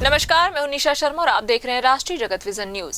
नमस्कार, मैं हूं निशा शर्मा और आप देख रहे हैं राष्ट्रीय जगत विजन न्यूज।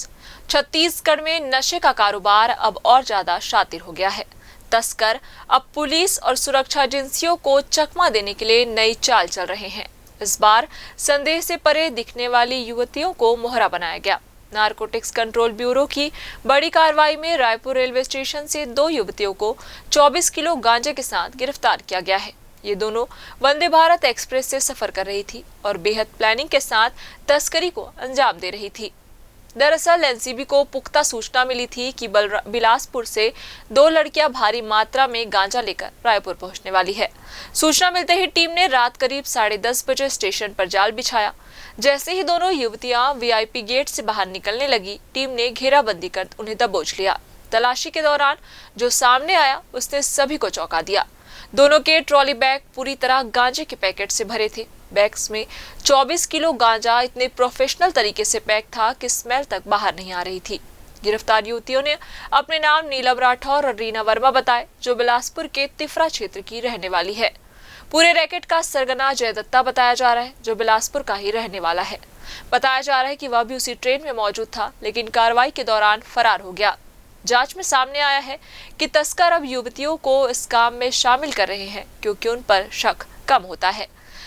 छत्तीसगढ़ में नशे का कारोबार अब और ज्यादा शातिर हो गया है। तस्कर अब पुलिस और सुरक्षा एजेंसियों को चकमा देने के लिए नई चाल चल रहे हैं। इस बार संदेह से परे दिखने वाली युवतियों को मोहरा बनाया गया। नारकोटिक्स कंट्रोल ब्यूरो की बड़ी कार्रवाई में रायपुर रेलवे स्टेशन से 2 युवतियों को 24 किलो गांजे के साथ गिरफ्तार किया गया है। ये दोनों वंदे भारत एक्सप्रेस से सफर कर रही थी और बेहद प्लानिंग के साथ तस्करी को अंजाम दे रही थी। दरअसल एनसीबी को पुख्ता सूचना मिली थी कि बिलासपुर से 2 लड़कियां भारी मात्रा में गांजा लेकर रायपुर पहुंचने वाली है। सूचना मिलते ही टीम ने रात करीब 10:30 बजे स्टेशन पर जाल बिछाया। जैसे ही दोनों युवतियां वीआईपी गेट से बाहर निकलने लगी, टीम ने घेराबंदी कर उन्हें दबोच लिया। तलाशी के दौरान जो सामने आया उसने सभी को चौंका दिया। दोनों के ट्रॉली बैग पूरी तरह गांजे के पैकेट से भरे थे। बैग्स में 24 किलो गांजा इतने प्रोफेशनल तरीके से पैक था कि स्मेल तक बाहर नहीं आ रही थी। गिरफ्तार युवतियों ने अपने नाम नीलम राठौर और रीना वर्मा बताए, जो बिलासपुर के तिफरा क्षेत्र की रहने वाली है। पूरे रैकेट का सरगना जय दत्ता बताया जा रहा है, जो बिलासपुर का ही रहने वाला है। बताया जा रहा है कि वह भी उसी ट्रेन में मौजूद था, लेकिन कार्रवाई के दौरान फरार हो गया। जांच में सामने आया है कि तस्कर अब युवतियों को इस काम में शामिल कर रहे हैं, क्योंकि उन पर शक कम होता है।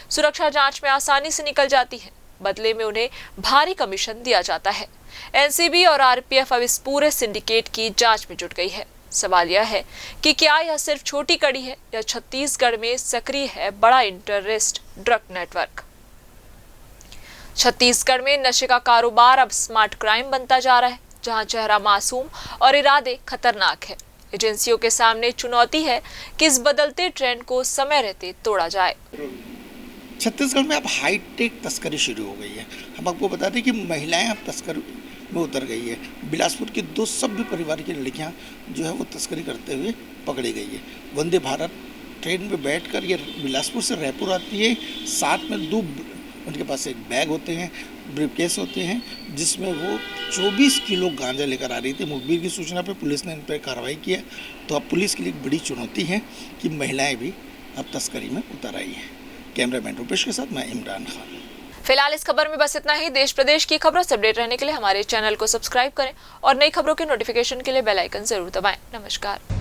सुरक्षा जांच में आसानी से निकल जाती है, बदले में उन्हें भारी कमीशन दिया जाता है। एनसीबी और आरपीएफ अब इस पूरे सिंडिकेट की जांच में जुट गई है। सवाल यह है कि क्या यह सिर्फ छोटी कड़ी है या छत्तीसगढ़ में सक्रिय है बड़ा इंटरेस्ट ड्रग नेटवर्क। छत्तीसगढ़ में नशे का कारोबार अब स्मार्ट क्राइम बनता जा रहा है, जहां चेहरा मासूम और इरादे खतरनाक है। एजेंसियों के सामने चुनौती है कि इस बदलते ट्रेंड को समय रहते तोड़ा जाए। छत्तीसगढ़ में अब हाईटेक तस्करी शुरू हो गई है। हम आपको बता दें कि महिलाएं अब तस्कर में उतर गई है। बिलासपुर की 2 सभ्य परिवार की लड़कियां जो है वो तस्करी करते हुए पकड़ी गई है। वंदे भारत ट्रेन में बैठकर ये बिलासपुर से रायपुर आती है। साथ में 2 उनके पास एक बैग होते हैं, ब्रीफकेस होते हैं, जिसमें वो 24 किलो गांजा लेकर आ रही थी। मुखबिर की सूचना पर पुलिस ने इन पर कार्रवाई किया। तो अब पुलिस के लिए एक बड़ी चुनौती है कि महिलाएं भी अब तस्करी में उतर आई हैं। कैमरामैन रूपेश के साथ मैं इमरान खान। फिलहाल इस खबर में बस इतना ही। देश प्रदेश की खबरों से अपडेट रहने के लिए हमारे चैनल को सब्सक्राइब करें और नई खबरों के नोटिफिकेशन के लिए बेल आइकन जरूर दबाएं। नमस्कार।